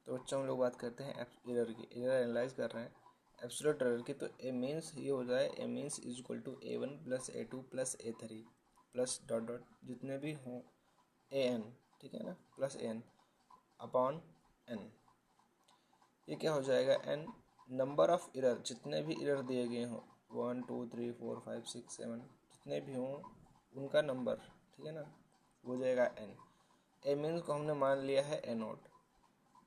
तो बच्चों हम लोग बात करते हैं एरर की, एरर एनालाइज कर रहे हैं एब्सोल्यूट एरर की। तो ए मीन्स ये हो जाए a means is equal to A1 plus A2 plus A3 plus dot dot जितने भी हों AN, ठीक है ना, प्लस AN अपॉन N। ये क्या हो जाएगा, N नंबर ऑफ एरर, जितने भी एरर दिए गए हों 1 2 3 4 5 6 7 जितने भी हों उनका नंबर, ठीक है ना, हो जाएगा N। ए मीन्स को हमने मान लिया है A0,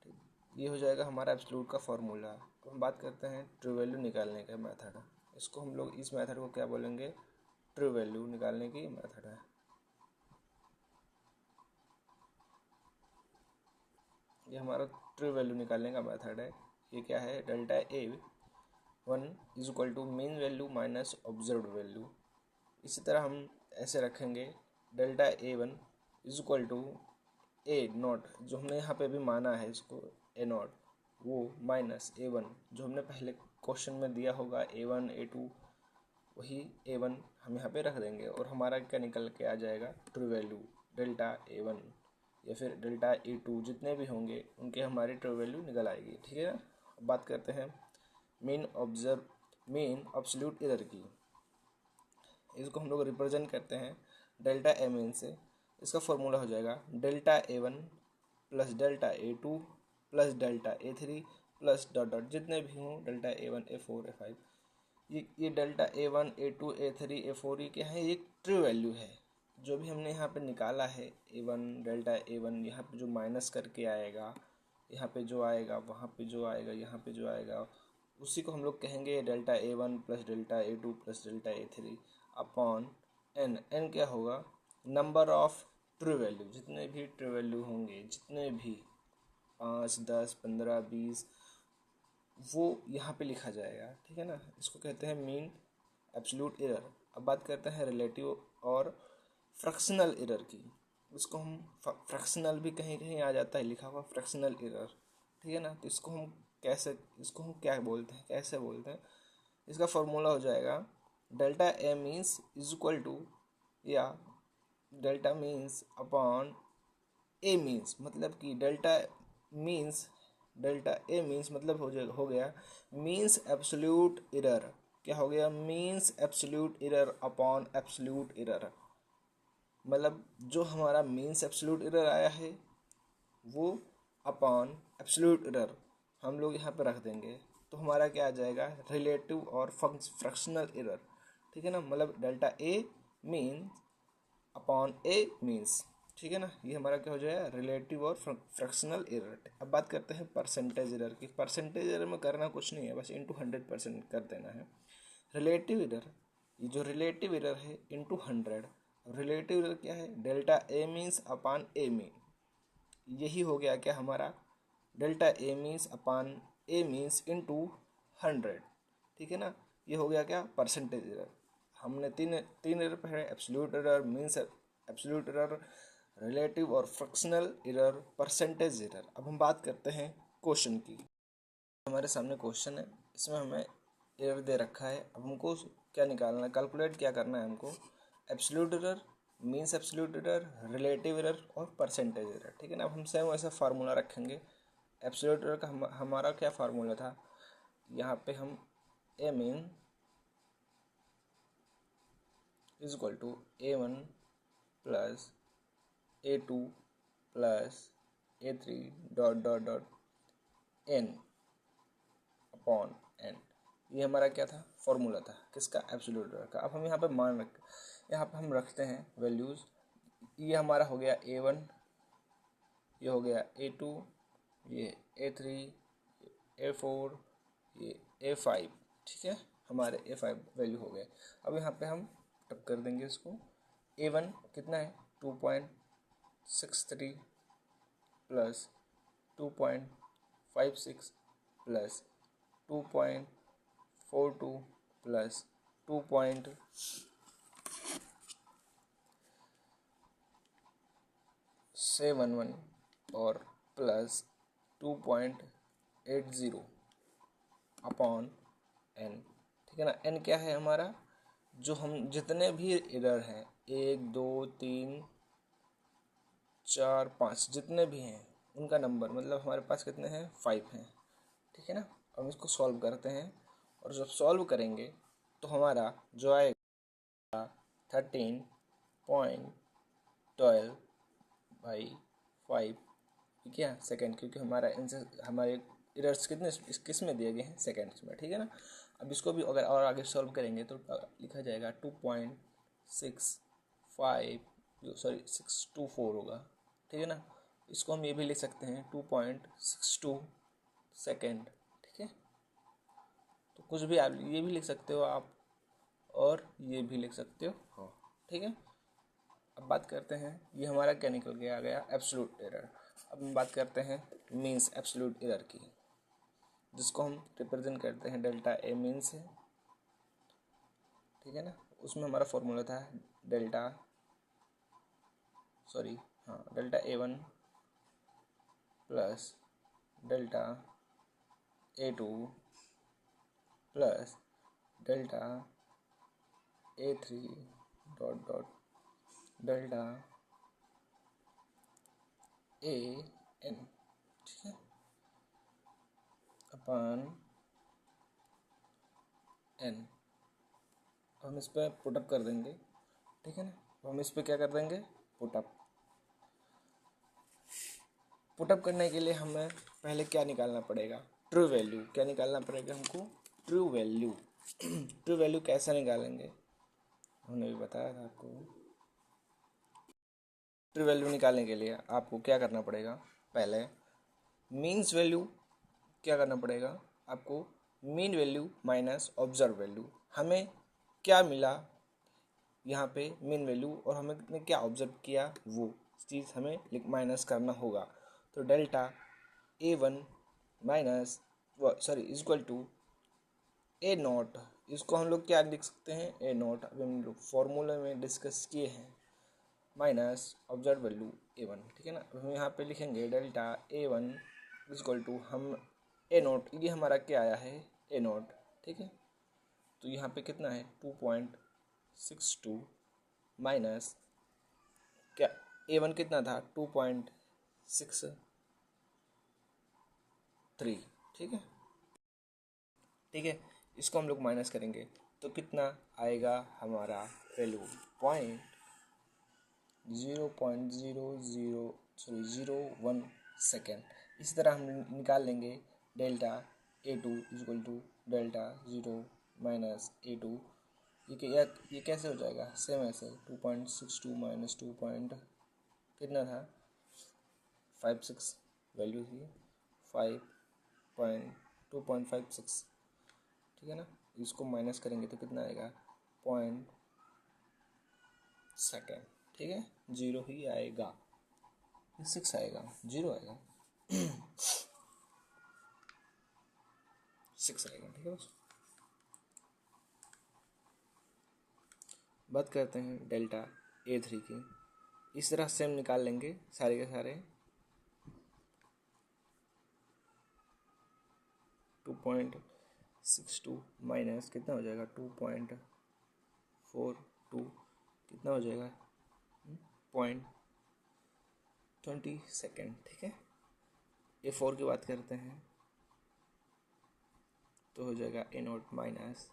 ठीक। ये हो जाएगा हमारा एब्सोल्यूट का फॉर्मूला। तो हम बात करते हैं ट्रू वैल्यू निकालने का मेथड। इसको हम लोग इस मेथड को क्या बोलेंगे, ट्रू वैल्यू निकालने की मेथड है। ये हमारा ट्रू वैल्यू निकालने का मेथड है। ये क्या है, delta A1 is equal to mean value minus observed value. इसी तरह हम ऐसे रखेंगे delta A1 is equal to A0 जो हमने यहाँ पे भी माना है इसको A0, वो माइनस A1 जो हमने पहले क्वेश्चन में दिया होगा A1 A2, वही A1 हम यहाँ पे रख देंगे और हमारा क्या निकल के आ जाएगा, ट्रू वैल्यू डेल्टा A1 या फिर डेल्टा A2 जितने भी होंगे उनके हमारी ट्रू वैल्यू निकल आएगी, ठीक है ना। अब बात करते हैं मेन एब्सोल्यूट एरर की। इसको हम लोग रिप्रेजेंट करते हैं डेल्टा ए मीन से। इसका फॉर्मूला हो जाएगा delta A1 plus delta A2 plus delta A3 plus dot dot जितने भी हों डेल्टा A1 A4 A5। ये delta A1 A2 A3 A4 ये क्या है, ये ट्रू वैल्यू है। जो भी हमने यहाँ पे निकाला है A1 डेल्टा A1, यहाँ पे जो माइनस करके आएगा, यहाँ पे जो आएगा, वहाँ पे जो आएगा, यहाँ पे जो आएगा, उसी को हम लोग कहेंगे delta A1 plus delta A2 plus delta A3 upon N। N क्या होगा, नंबर ऑफ ट्रू वैल्यू, जितने भी ट्रू वैल्यू होंगे, जितने भी 5 10 15 20 वो यहाँ पे लिखा जाएगा, ठीक है ना। इसको कहते हैं मीन एब्सोल्यूट एरर। अब बात करते हैं रिलेटिव और फ्रैक्शनल एरर की। इसको हम फ्रैक्शनल भी कहीं कहीं आ जाता है लिखा हुआ फ्रैक्शनल एरर, ठीक है ना। तो इसको हम क्या बोलते हैं, कैसे बोलते हैं, इसका फॉर्मूला हो जाएगा delta A means is equal to, या delta means upon A means, मतलब कि डेल्टा ए मीन्स मतलब हो गया मीन्स एब्सोल्यूट एरर। क्या हो गया, means absolute error upon absolute error. मतलब जो हमारा मीन्स एब्सोल्यूट एरर आया है वो अपॉन एब्सोल्यूट एरर हम लोग यहाँ पे रख देंगे, तो हमारा क्या आ जाएगा, रिलेटिव और फ्रैक्शनल एरर, ठीक है ना। मतलब delta A mean upon A means, ठीक है ना। ये हमारा क्या हो जाएगा, रिलेटिव और फ्रैक्शनल एरर। अब बात करते हैं परसेंटेज एरर की। परसेंटेज एरर में करना कुछ नहीं है, बस इंटू 100% कर देना है। रिलेटिव एरर, ये जो रिलेटिव एरर है इंटू 100। रिलेटिव एरर क्या है, delta A means upon A mean. यही हो गया क्या हमारा, delta A means upon A means into 100, ठीक है ना। ये हो गया क्या, परसेंटेज एरर। हमने तीन तीन एरर पढ़े, absolute error, means absolute error, relative और फ्रैक्शनल एरर, परसेंटेज एरर। अब हम बात करते हैं क्वेश्चन की। हमारे सामने क्वेश्चन है, इसमें हमें एरर दे रखा है। अब हमको क्या निकालना है, कैलकुलेट क्या करना है हमको, absolute error, means absolute error, relative error और परसेंटेज एरर, ठीक है ना। अब हम सेम वैसा फार्मूला रखेंगे। एब्सोल्यूट एरर का हमारा क्या फार्मूला था, यहाँ पे हम a mean is equal to A1 plus A2 plus A3 dot dot dot N upon N। ये हमारा क्या था, फॉर्मूला था किसका, एब्सोल्यूट एरर का। अब हम यहाँ पे यहाँ पे हम रखते हैं वैल्यूज़। ये हमारा हो गया A1, ये हो गया A2, ये A3, A4, ये A5, ठीक है, हमारे A5 वैल्यू हो गए। अब यहाँ पे हम टक कर देंगे इसको। A1 कितना है, 2.63 प्लस 2.56 प्लस 2.42 प्लस 2.71 और प्लस 2.80 अपॉन N, ठीक है ना। N क्या है हमारा, जो हम जितने भी एरर हैं 1 2 3 4 5 जितने भी हैं उनका नंबर, मतलब हमारे पास कितने हैं, 5 हैं, ठीक है ना। हम इसको सॉल्व करते हैं, और जब सॉल्व करेंगे तो हमारा जो आएगा 13.12/5, ठीक है सेकेंड, क्योंकि हमारा इनसे हमारे इरर्स कितने किस में दिए गए हैं, सेकेंड्स में, ठीक है ना। अब इसको भी अगर और आगे सॉल्व करेंगे तो लिखा जाएगा 2.624 होगा, ठीक है ना। इसको हम ये भी लिख सकते हैं 2.62 सेकेंड, ठीक है। तो कुछ भी आप ये भी लिख सकते हो आप, और ये भी लिख सकते हो, ठीक है। अब बात करते हैं, ये हमारा क्या निकल के आ गया, एब्सोल्यूट एरर। अब हम बात करते हैं मीन्स एब्सोल्यूट एरर की, जिसको हम रिप्रेजेंट करते हैं डेल्टा ए मीन से, ठीक है ना। उसमें हमारा फॉर्मूला था delta A1 plus delta A2 plus delta A3 dot dot delta AN, ठीक है, अपन N। हम इस पर पुटअप कर देंगे, ठीक है ना। तो हम इस पर क्या कर देंगे, पुटअप करने के लिए हमें पहले क्या निकालना पड़ेगा, ट्रू वैल्यू। क्या निकालना पड़ेगा हमको, ट्रू वैल्यू। ट्रू वैल्यू कैसे निकालेंगे, हमने भी बताया था आपको। ट्रू वैल्यू निकालने के लिए आपको क्या करना पड़ेगा, पहले मीन्स वैल्यू क्या करना पड़ेगा आपको, mean value minus observe value. हमें क्या मिला यहाँ पे, मीन वैल्यू, और हमने क्या ऑब्जर्व किया वो चीज़ हमें माइनस करना होगा। तो delta A1 minus equal to A0, इसको हम लोग क्या लिख सकते हैं, A0, अभी हम लोग फॉर्मूले में डिस्कस किए हैं, माइनस ऑब्जर्व वैल्यू A1, ठीक है ना। अब हम यहाँ पे लिखेंगे डेल्टा A1 इक्वल टू, हम A0, ये हमारा क्या आया है, A0, ठीक है। तो यहाँ पे कितना है 2.62 माइनस क्या, A1 कितना था 2.63, ठीक है, ठीक है। इसको हम लोग माइनस करेंगे तो कितना आएगा हमारा वैल्यू, 0.01 सेकेंड। इसी तरह हम निकाल लेंगे delta A2 equal to delta 0 minus A2। ये कैसे हो जाएगा, सेम ऐसे 2.62 माइनस 2 पॉइंट कितना था 56, वैल्यू थी 2.56, ठीक है ना। इसको माइनस करेंगे तो कितना आएगा 0.1 सेकेंड, ठीक है, 0 ही आएगा, 6 आएगा, 0 आएगा 6 आएगा, ठीक है। बात करते हैं डेल्टा A3 की, इस तरह से हम निकाल लेंगे सारे के सारे। 2.62 माइनस कितना हो जाएगा 2.42, कितना हो जाएगा 0.20 सेकेंड, ठीक है। A4 की बात करते हैं तो हो जाएगा A0 माइनस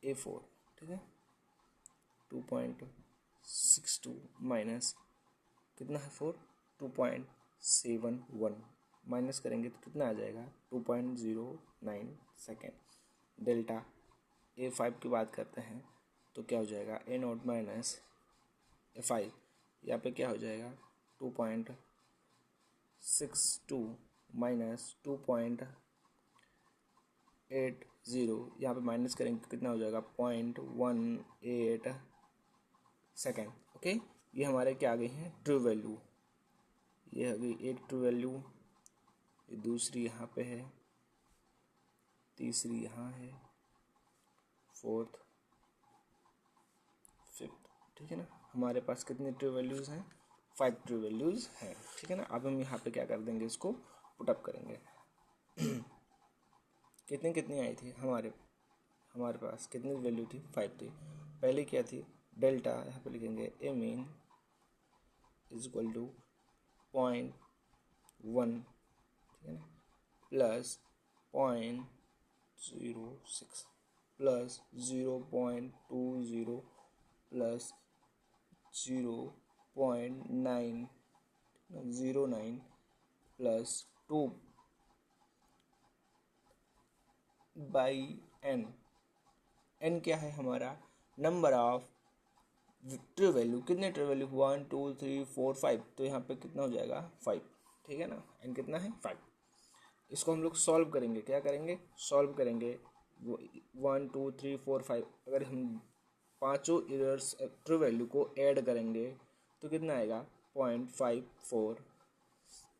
A4, ठीक है। 2.62 माइनस कितना है 4, 2.71 माइनस करेंगे तो कितना आ जाएगा 2.09 सेकेंड। डेल्टा A5 की बात करते हैं तो क्या हो जाएगा A0 माइनस A5, यहाँ पे क्या हो जाएगा 2.62 माइनस 2.80, यहाँ पे माइनस करेंगे तो कितना हो जाएगा 0.18 सेकेंड, ओके। ये हमारे क्या आ गई हैं, ट्रू वैल्यू। ये हो गई एक ट्रू वैल्यू, ये दूसरी यहाँ पे है, तीसरी यहाँ है, फोर्थ, फिफ्थ, ठीक है ना। हमारे पास कितनी ट्रू वैल्यूज़ हैं, 5 ट्रू वैल्यूज़ हैं, ठीक है ना। अब हम यहाँ पे क्या कर देंगे, इसको पुटअप करेंगे कितनी कितनी आई थी हमारे पास कितनी वैल्यू थी, 5 थी। पहले क्या थी, डेल्टा, यहाँ पे लिखेंगे A mean is equal to 1, ठीक है ना, plus 0.06 plus 0.20 plus 0.909 plus 2 by n। n क्या है हमारा? Number of true value. कितने ट्रू वैल्यू? 1 2 3 4 5। तो यहाँ पे कितना हो जाएगा? 5, ठीक है ना। n कितना है? 5। इसको हम लोग सॉल्व करेंगे। क्या करेंगे? सॉल्व करेंगे। 1 2 3 4 5 अगर हम पांचों इरर्स ट्रू वैल्यू को ऐड करेंगे तो कितना आएगा? 0.54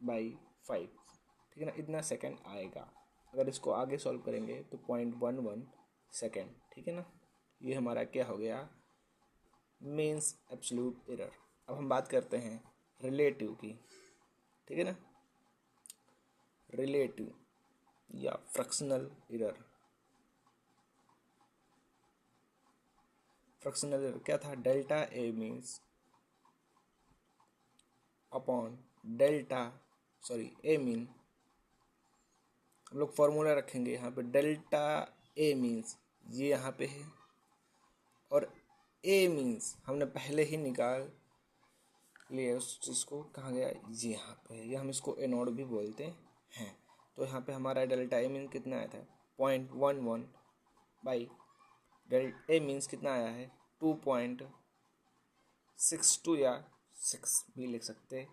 बाई 5, ठीक है ना। इतना सेकंड आएगा। अगर इसको आगे सॉल्व करेंगे तो 0.11 सेकंड, ठीक है ना। ये हमारा क्या हो गया? Means absolute error. अब हम बात करते हैं रिलेटिव की, ठीक है ना। रिलेटिव या फ्रैक्शनल एरर। फ्रैक्शनल एरर क्या था? Delta A means upon delta A mean. हम लोग फॉर्मूला रखेंगे यहाँ पे। डेल्टा ए मीन्स ये यहाँ पे है, और ए मीन्स हमने पहले ही निकाल लिया उस चीज़ को। कहाँ गया? ये यहाँ पे है, या हम इसको ए नोड भी बोलते हैं। तो यहाँ पे हमारा डेल्टा ए मीन कितना आया था? 0.11 बाई डेल्टा ए मीन्स कितना आया है? 2.62 या 6 भी लिख सकते हैं।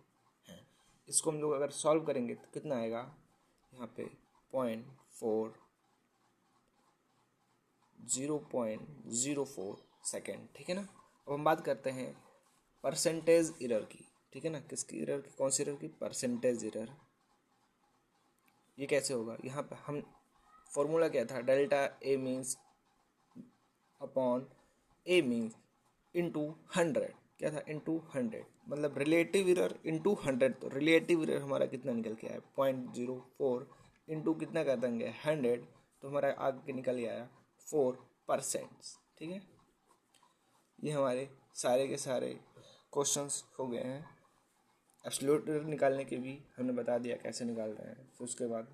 इसको हम लोग अगर सॉल्व करेंगे तो कितना आएगा? यहाँ पे 0.04 सेकेंड, ठीक है ना। अब हम बात करते हैं परसेंटेज एरर की, ठीक है ना। किसकी एरर की? कौन सी एरर की? Percentage error. ये कैसे होगा? यहाँ पे हम फॉर्मूला क्या था? Delta A means upon A means into 100। क्या था? इंटू 100, मतलब रिलेटिव एरर इंटू 100। तो रिलेटिव एरर हमारा कितना निकल के आया? 0.04 इंटू कितना कर देंगे? 100। तो हमारा आगे निकल के आया 4%, ठीक है। ये हमारे सारे के सारे क्वेश्चंस हो गए हैं। एब्सोल्यूट एरर निकालने के भी हमने बता दिया कैसे निकालते हैं। फिर उसके बाद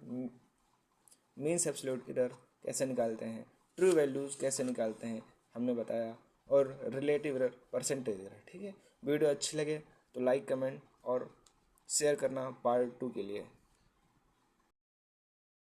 मीन्स एब्सोल्यूट एरर कैसे निकालते हैं, ट्रू वैल्यूज़ कैसे निकालते हैं हमने बताया, और रिलेटिव एरर, परसेंटेज एरर, ठीक है। वीडियो अच्छी लगे तो लाइक, कमेंट और शेयर करना पार्ट 2 के लिए।